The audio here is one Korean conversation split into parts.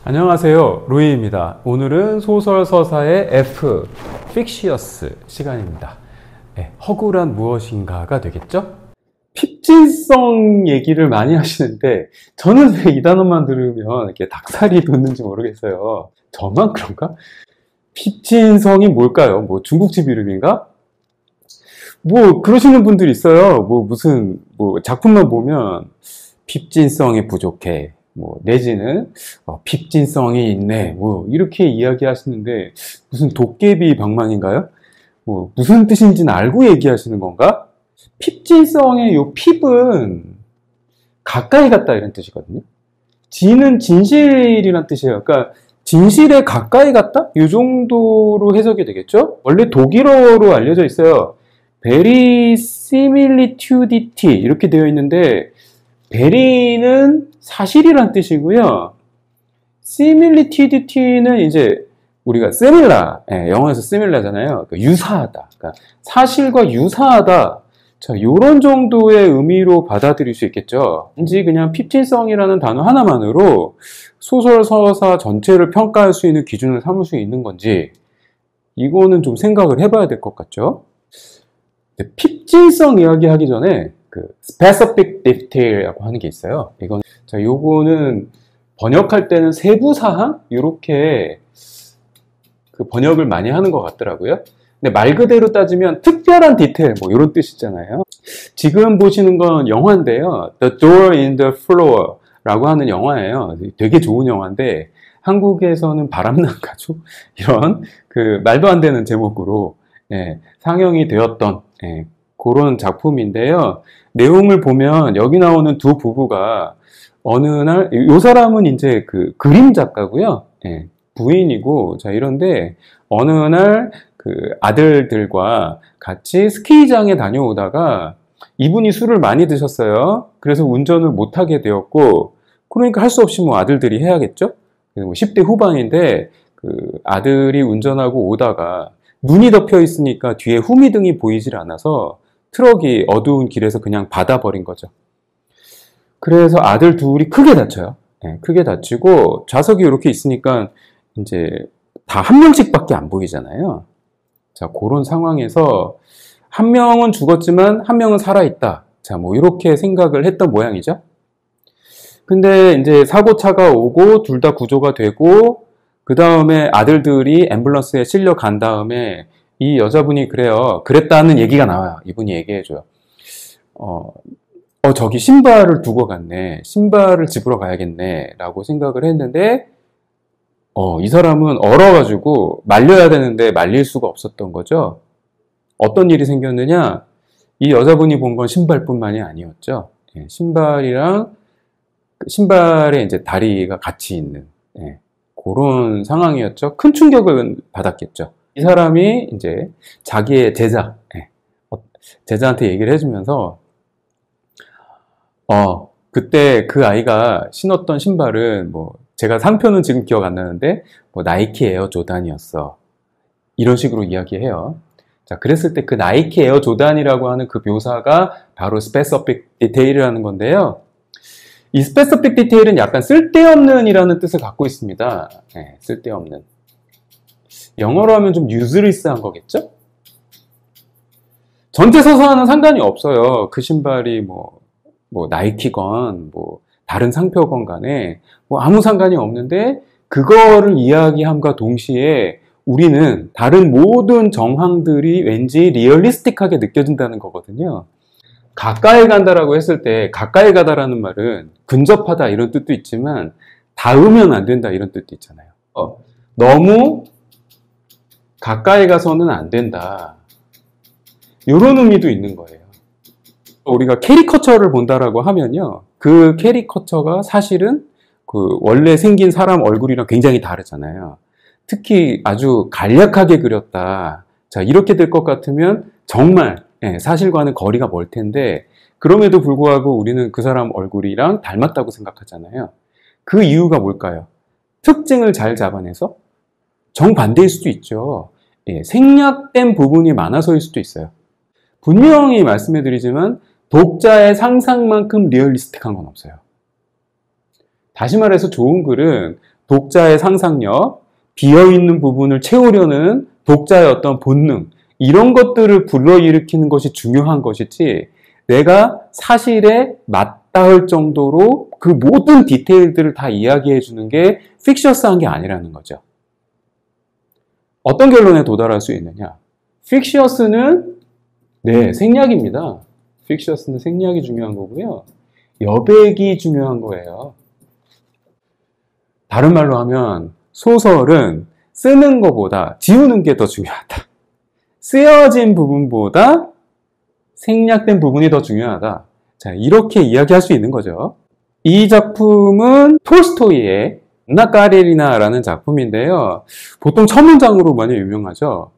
안녕하세요, 로이입니다. 오늘은 소설 서사의 F, 픽시어스 시간입니다. 네, 허구란 무엇인가가 되겠죠? 핍진성 얘기를 많이 하시는데 저는 왜 이 단어만 들으면 이렇게 닭살이 돋는지 모르겠어요. 저만 그런가? 핍진성이 뭘까요? 뭐 중국집 이름인가? 뭐 그러시는 분들이 있어요. 무슨 작품만 보면 핍진성이 부족해. 내지는 핍진성이 있네. 이렇게 이야기하시는데 무슨 도깨비 방망인가요? 무슨 뜻인지는 알고 얘기하시는 건가? 핍진성의 요 핍은 가까이 갔다 이런 뜻이거든요. 진은 진실이란 뜻이에요. 그러니까 진실에 가까이 갔다? 이 정도로 해석이 되겠죠? 원래 독일어로 알려져 있어요. verisimilitudity 이렇게 되어 있는데 베리는 사실이란 뜻이고요. similitudity는 이제 우리가 similar, 영어에서 similar잖아요. 그러니까 유사하다. 그러니까 사실과 유사하다. 자, 요런 정도의 의미로 받아들일 수 있겠죠. 왠지 그냥 핍진성이라는 단어 하나만으로 소설, 서사 전체를 평가할 수 있는 기준을 삼을 수 있는 건지 이거는 좀 생각을 해봐야 될 것 같죠. 핍진성 이야기하기 전에 specific detail이라고 하는 게 있어요. 요거는 번역할 때는 세부사항? 이렇게 번역을 많이 하는 것 같더라고요. 근데 말 그대로 따지면 특별한 디테일, 이런 뜻이잖아요. 지금 보시는 건 영화인데요. The Door in the Floor 라고 하는 영화예요. 되게 좋은 영화인데, 한국에서는 바람난 가족? 이런, 말도 안 되는 제목으로, 상영이 되었던, 그런 작품인데요. 내용을 보면 여기 나오는 두 부부가 어느 날, 요 사람은 이제 그림 작가고요. 부인이고, 자, 이런데 어느 날 아들들과 같이 스키장에 다녀오다가 이분이 술을 많이 드셨어요. 그래서 운전을 못하게 되었고, 그러니까 할 수 없이 아들들이 해야겠죠? 10대 후반인데 아들이 운전하고 오다가 눈이 덮여 있으니까 뒤에 후미등이 보이질 않아서 트럭이 어두운 길에서 그냥 받아버린 거죠. 그래서 아들 둘이 크게 다쳐요. 크게 다치고 좌석이 이렇게 있으니까 이제 다 한 명씩밖에 안 보이잖아요. 자, 그런 상황에서 한 명은 죽었지만 한 명은 살아있다. 자, 이렇게 생각을 했던 모양이죠. 근데 이제 사고차가 오고 둘 다 구조가 되고 그 다음에 아들들이 앰뷸런스에 실려 간 다음에 이 여자분이 그랬다는 얘기가 나와요. 이분이 얘기해줘요. 저기 신발을 두고 갔네. 신발을 집으러 가야겠네. 라고 생각을 했는데, 이 사람은 얼어가지고 말려야 되는데 말릴 수가 없었던 거죠. 어떤 일이 생겼느냐? 이 여자분이 본 건 신발뿐만이 아니었죠. 신발이랑, 신발에 이제 다리가 같이 있는, 그런 상황이었죠. 큰 충격을 받았겠죠. 이 사람이 이제 자기의 제자한테 얘기를 해주면서, 그때 그 아이가 신었던 신발은 제가 상표는 지금 기억 안 나는데, 나이키 에어 조단이었어. 이런 식으로 이야기해요. 자, 그랬을 때 그 나이키 에어 조단이라고 하는 그 묘사가 바로 specific detail이라는 건데요. 이 specific detail은 약간 쓸데없는 이라는 뜻을 갖고 있습니다. 쓸데없는. 영어로 하면 좀 useless한 거겠죠? 전체 서사와는 상관이 없어요. 그 신발이 나이키건, 다른 상표건 간에, 아무 상관이 없는데, 그거를 이야기함과 동시에 우리는 다른 모든 정황들이 왠지 리얼리스틱하게 느껴진다는 거거든요. 가까이 간다라고 했을 때, 가까이 가다라는 말은 근접하다 이런 뜻도 있지만, 닿으면 안 된다 이런 뜻도 있잖아요. 너무 가까이 가서는 안 된다. 이런 의미도 있는 거예요. 우리가 캐리커처를 본다라고 하면요. 그 캐리커처가 사실은 원래 생긴 사람 얼굴이랑 굉장히 다르잖아요. 특히 아주 간략하게 그렸다. 자, 이렇게 될 것 같으면 정말 사실과는 거리가 멀 텐데 그럼에도 불구하고 우리는 그 사람 얼굴이랑 닮았다고 생각하잖아요. 그 이유가 뭘까요? 특징을 잘 잡아내서 정반대일 수도 있죠. 생략된 부분이 많아서일 수도 있어요. 분명히 말씀해드리지만 독자의 상상만큼 리얼리스틱한 건 없어요. 다시 말해서 좋은 글은 독자의 상상력, 비어있는 부분을 채우려는 독자의 어떤 본능, 이런 것들을 불러일으키는 것이 중요한 것이지, 내가 사실에 맞닿을 정도로 그 모든 디테일들을 다 이야기해 주는 게 픽셔스한 게 아니라는 거죠. 어떤 결론에 도달할 수 있느냐? 픽셔스는 생략입니다. 픽셔스는 생략이 중요한 거고요. 여백이 중요한 거예요. 다른 말로 하면 소설은 쓰는 것보다 지우는 게 더 중요하다. 쓰여진 부분보다 생략된 부분이 더 중요하다. 자, 이렇게 이야기할 수 있는 거죠. 이 작품은 톨스토이의 안나 까레리나라는 작품인데요. 보통 첫 문장으로 많이 유명하죠.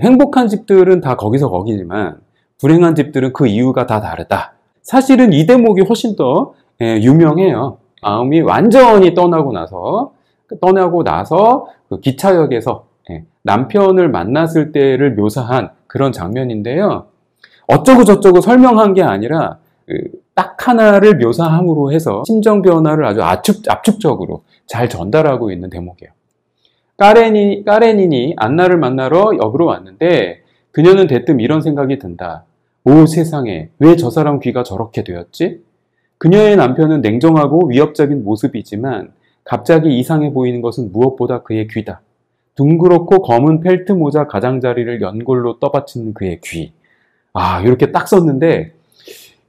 행복한 집들은 다 거기서 거기지만 불행한 집들은 그 이유가 다 다르다. 사실은 이 대목이 훨씬 더 유명해요. 마음이 완전히 떠나고 나서 그 기차역에서 남편을 만났을 때를 묘사한 그런 장면인데요. 어쩌고 저쩌고 설명한 게 아니라 딱 하나를 묘사함으로 해서 심정 변화를 아주 압축적으로 잘 전달하고 있는 대목이에요. 까레닌이 안나를 만나러 역으로 왔는데 그녀는 대뜸 이런 생각이 든다. 오 세상에, 왜 저 사람 귀가 저렇게 되었지? 그녀의 남편은 냉정하고 위협적인 모습이지만 갑자기 이상해 보이는 것은 무엇보다 그의 귀다. 둥그렇고 검은 펠트 모자 가장자리를 연골로 떠받치는 그의 귀. 이렇게 딱 썼는데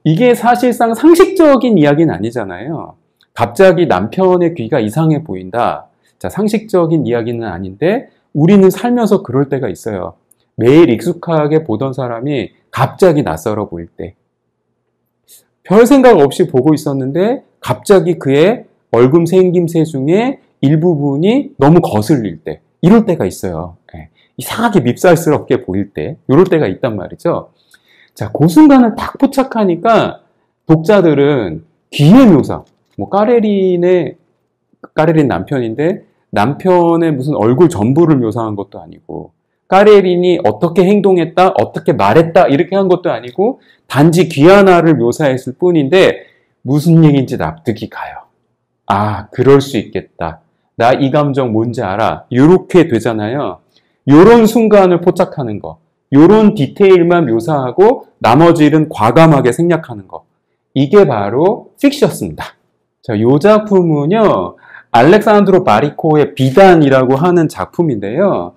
이게 사실상 상식적인 이야기는 아니잖아요. 갑자기 남편의 귀가 이상해 보인다. 자, 상식적인 이야기는 아닌데 우리는 살면서 그럴 때가 있어요. 매일 익숙하게 보던 사람이 갑자기 낯설어 보일 때. 별 생각 없이 보고 있었는데 갑자기 그의 얼굴 생김새 중에 일부분이 너무 거슬릴 때. 이럴 때가 있어요. 이상하게 밉살스럽게 보일 때. 이럴 때가 있단 말이죠. 자, 그 순간을 딱 포착하니까 독자들은 귀의 묘사, 까레린 남편인데 남편의 무슨 얼굴 전부를 묘사한 것도 아니고 까레린이 어떻게 행동했다, 어떻게 말했다 이렇게 한 것도 아니고 단지 귀 하나를 묘사했을 뿐인데 무슨 얘기인지 납득이 가요. 그럴 수 있겠다. 나 이 감정 뭔지 알아. 이렇게 되잖아요. 요런 순간을 포착하는 거. 요런 디테일만 묘사하고 나머지는 과감하게 생략하는 거. 이게 바로 픽셔스입니다. 자, 요 작품은요, 알렉산드로 바리코의 비단이라고 하는 작품인데요.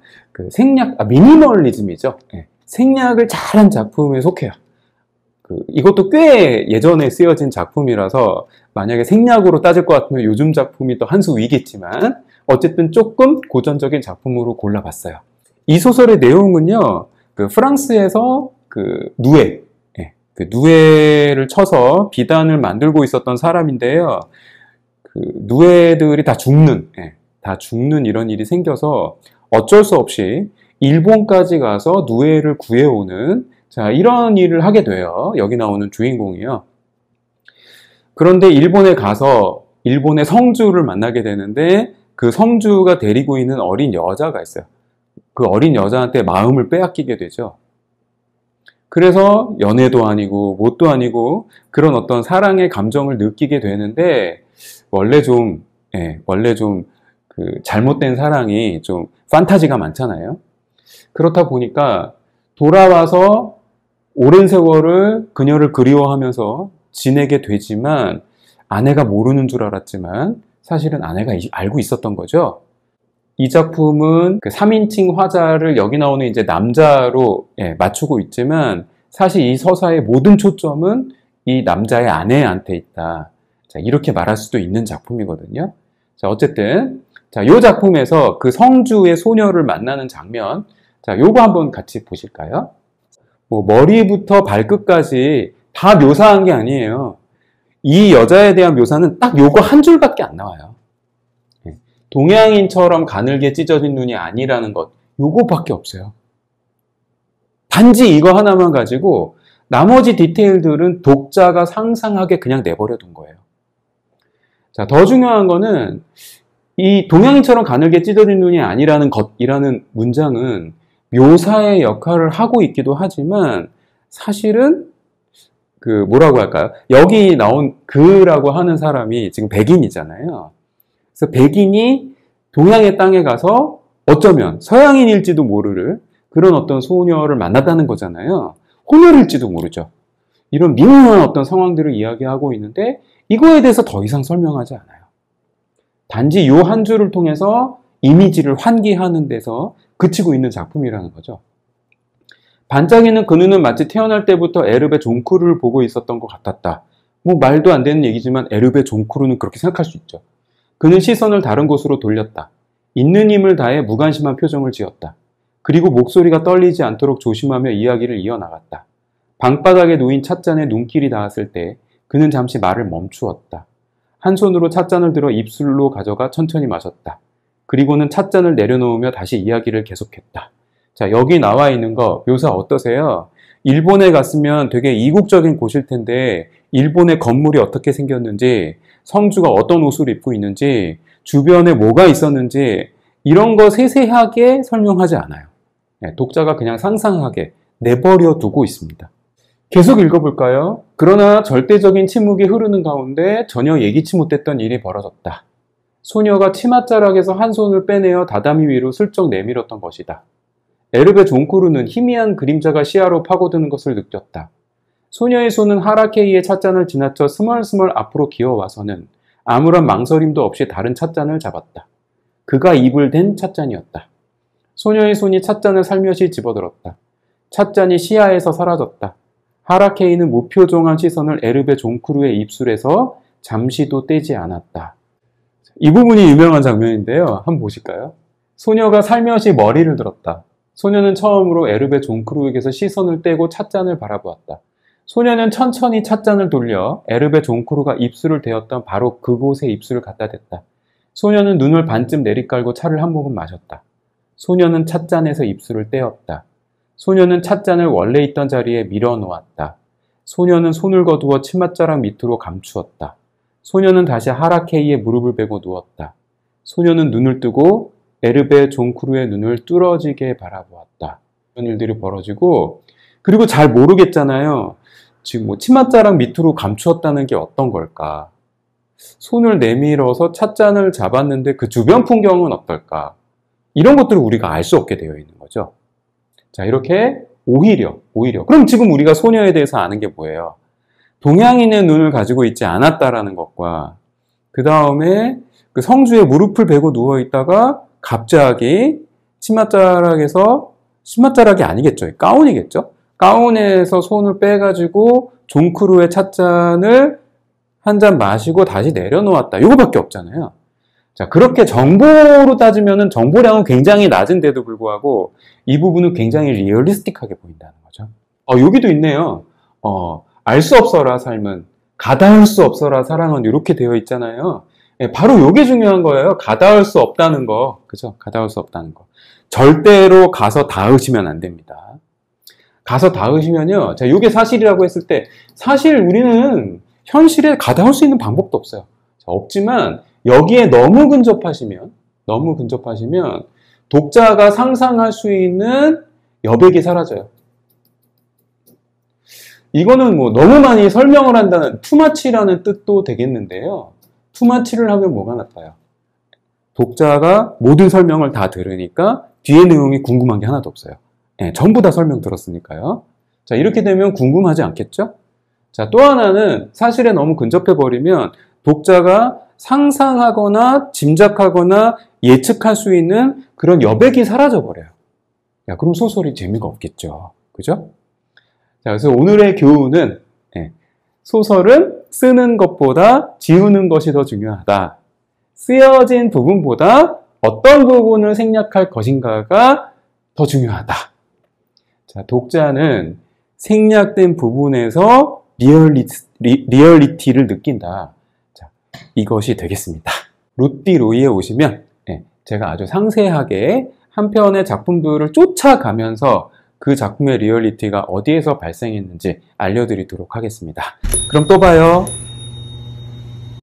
미니멀리즘이죠. 생략을 잘한 작품에 속해요. 이것도 꽤 예전에 쓰여진 작품이라서 만약에 생략으로 따질 것 같으면 요즘 작품이 또 한 수 위겠지만 어쨌든 조금 고전적인 작품으로 골라봤어요. 이 소설의 내용은요, 프랑스에서 누에를 쳐서 비단을 만들고 있었던 사람인데요. 누에들이 다 죽는 이런 일이 생겨서 어쩔 수 없이 일본까지 가서 누에를 구해오는 이런 일을 하게 돼요. 여기 나오는 주인공이요. 그런데 일본에 가서 일본의 성주를 만나게 되는데 그 성주가 데리고 있는 어린 여자가 있어요. 그 어린 여자한테 마음을 빼앗기게 되죠. 그래서 연애도 아니고 뭣도 아니고 그런 어떤 사랑의 감정을 느끼게 되는데 원래 좀 잘못된 사랑이 좀 판타지가 많잖아요. 그렇다 보니까 돌아와서 오랜 세월을 그녀를 그리워하면서 지내게 되지만 아내가 모르는 줄 알았지만 사실은 아내가 알고 있었던 거죠. 이 작품은 3인칭 화자를 여기 나오는 이제 남자로 맞추고 있지만 사실 이 서사의 모든 초점은 이 남자의 아내한테 있다. 자, 이렇게 말할 수도 있는 작품이거든요. 자, 어쨌든 이 작품에서 그 성주의 소녀를 만나는 장면, 요거 한번 같이 보실까요? 머리부터 발끝까지 다 묘사한 게 아니에요. 이 여자에 대한 묘사는 딱 요거 한 줄밖에 안 나와요. 동양인처럼 가늘게 찢어진 눈이 아니라는 것, 요거밖에 없어요. 단지 이거 하나만 가지고 나머지 디테일들은 독자가 상상하게 그냥 내버려 둔 거예요. 자, 더 중요한 거는 이 동양인처럼 가늘게 찢어진 눈이 아니라는 것이라는 문장은 묘사의 역할을 하고 있기도 하지만 사실은 뭐라고 할까요? 여기 나온 그라고 하는 사람이 지금 백인이잖아요. 그래서 백인이 동양의 땅에 가서 어쩌면 서양인일지도 모를 그런 어떤 소녀를 만났다는 거잖아요. 혼혈일지도 모르죠. 이런 미묘한 어떤 상황들을 이야기하고 있는데 이거에 대해서 더 이상 설명하지 않아요. 단지 이 한 줄을 통해서 이미지를 환기하는 데서 그치고 있는 작품이라는 거죠. 반짝이는 그 눈은 마치 태어날 때부터 에르베 종크루를 보고 있었던 것 같았다. 뭐 말도 안 되는 얘기지만 에르베 종크루는 그렇게 생각할 수 있죠. 그는 시선을 다른 곳으로 돌렸다. 있는 힘을 다해 무관심한 표정을 지었다. 그리고 목소리가 떨리지 않도록 조심하며 이야기를 이어나갔다. 방바닥에 놓인 찻잔에 눈길이 닿았을 때 그는 잠시 말을 멈추었다. 한 손으로 찻잔을 들어 입술로 가져가 천천히 마셨다. 그리고는 찻잔을 내려놓으며 다시 이야기를 계속했다. 자, 여기 나와 있는 거 묘사 어떠세요? 일본에 갔으면 되게 이국적인 곳일 텐데 일본의 건물이 어떻게 생겼는지, 성주가 어떤 옷을 입고 있는지, 주변에 뭐가 있었는지 이런 거 세세하게 설명하지 않아요. 독자가 그냥 상상하게 내버려 두고 있습니다. 계속 읽어볼까요? 그러나 절대적인 침묵이 흐르는 가운데 전혀 예기치 못했던 일이 벌어졌다. 소녀가 치맛자락에서 한 손을 빼내어 다다미 위로 슬쩍 내밀었던 것이다. 에르베 종크루는 희미한 그림자가 시야로 파고드는 것을 느꼈다. 소녀의 손은 하라케이의 찻잔을 지나쳐 스멀스멀 앞으로 기어와서는 아무런 망설임도 없이 다른 찻잔을 잡았다. 그가 입을 댄 찻잔이었다. 소녀의 손이 찻잔을 살며시 집어들었다. 찻잔이 시야에서 사라졌다. 하라케이는 무표정한 시선을 에르베 종크루의 입술에서 잠시도 떼지 않았다. 이 부분이 유명한 장면인데요. 한번 보실까요? 소녀가 살며시 머리를 들었다. 소녀는 처음으로 에르베 종크루에게서 시선을 떼고 찻잔을 바라보았다. 소녀는 천천히 찻잔을 돌려 에르베 종크루가 입술을 대었던 바로 그곳에 입술을 갖다 댔다. 소녀는 눈을 반쯤 내리깔고 차를 한 모금 마셨다. 소녀는 찻잔에서 입술을 떼었다. 소녀는 찻잔을 원래 있던 자리에 밀어놓았다. 소녀는 손을 거두어 치맛자락 밑으로 감추었다. 소녀는 다시 하라케이의 무릎을 베고 누웠다. 소녀는 눈을 뜨고 에르베 종크루의 눈을 뚫어지게 바라보았다. 이런 일들이 벌어지고, 그리고 잘 모르겠잖아요. 지금 뭐 치맛자락 밑으로 감추었다는 게 어떤 걸까? 손을 내밀어서 찻잔을 잡았는데 그 주변 풍경은 어떨까? 이런 것들을 우리가 알 수 없게 되어 있는 거죠. 자, 이렇게 오히려. 그럼 지금 우리가 소녀에 대해서 아는 게 뭐예요? 동양인의 눈을 가지고 있지 않았다라는 것과, 그 다음에 그 성주에 무릎을 베고 누워있다가 갑자기 치맛자락이 아니겠죠. 가운이겠죠. 가운에서 손을 빼가지고 종크루의 찻잔을 한 잔 마시고 다시 내려놓았다. 이거밖에 없잖아요. 자, 그렇게 정보로 따지면은 정보량은 굉장히 낮은데도 불구하고 이 부분은 굉장히 리얼리스틱하게 보인다는 거죠. 여기도 있네요. 알 수 없어라 삶은, 가다할 수 없어라 사랑은, 이렇게 되어 있잖아요. 바로 이게 중요한 거예요. 가다할 수 없다는 거. 그죠? 가다할 수 없다는 거. 절대로 가서 닿으시면 안 됩니다. 가서 닿으시면요. 자, 이게 사실이라고 했을 때, 사실 우리는 현실에 가다할 수 있는 방법도 없어요. 자, 없지만, 여기에 너무 근접하시면 독자가 상상할 수 있는 여백이 사라져요. 이거는 뭐 너무 많이 설명을 한다는 투마치라는 뜻도 되겠는데요. 투마치를 하면 뭐가 나빠요? 독자가 모든 설명을 다 들으니까 뒤에 내용이 궁금한 게 하나도 없어요. 전부 다 설명 들었으니까요. 자, 이렇게 되면 궁금하지 않겠죠? 자, 또 하나는 사실에 너무 근접해버리면 독자가 상상하거나 짐작하거나 예측할 수 있는 그런 여백이 사라져버려요. 야, 그럼 소설이 재미가 없겠죠. 그죠? 자, 그래서 오늘의 교훈은 소설은 쓰는 것보다 지우는 것이 더 중요하다. 쓰여진 부분보다 어떤 부분을 생략할 것인가가 더 중요하다. 자, 독자는 생략된 부분에서 리얼리티를 느낀다. 자, 이것이 되겠습니다. 루띠로이에 오시면 제가 아주 상세하게 한 편의 작품들을 쫓아가면서 그 작품의 리얼리티가 어디에서 발생했는지 알려드리도록 하겠습니다. 그럼 또 봐요.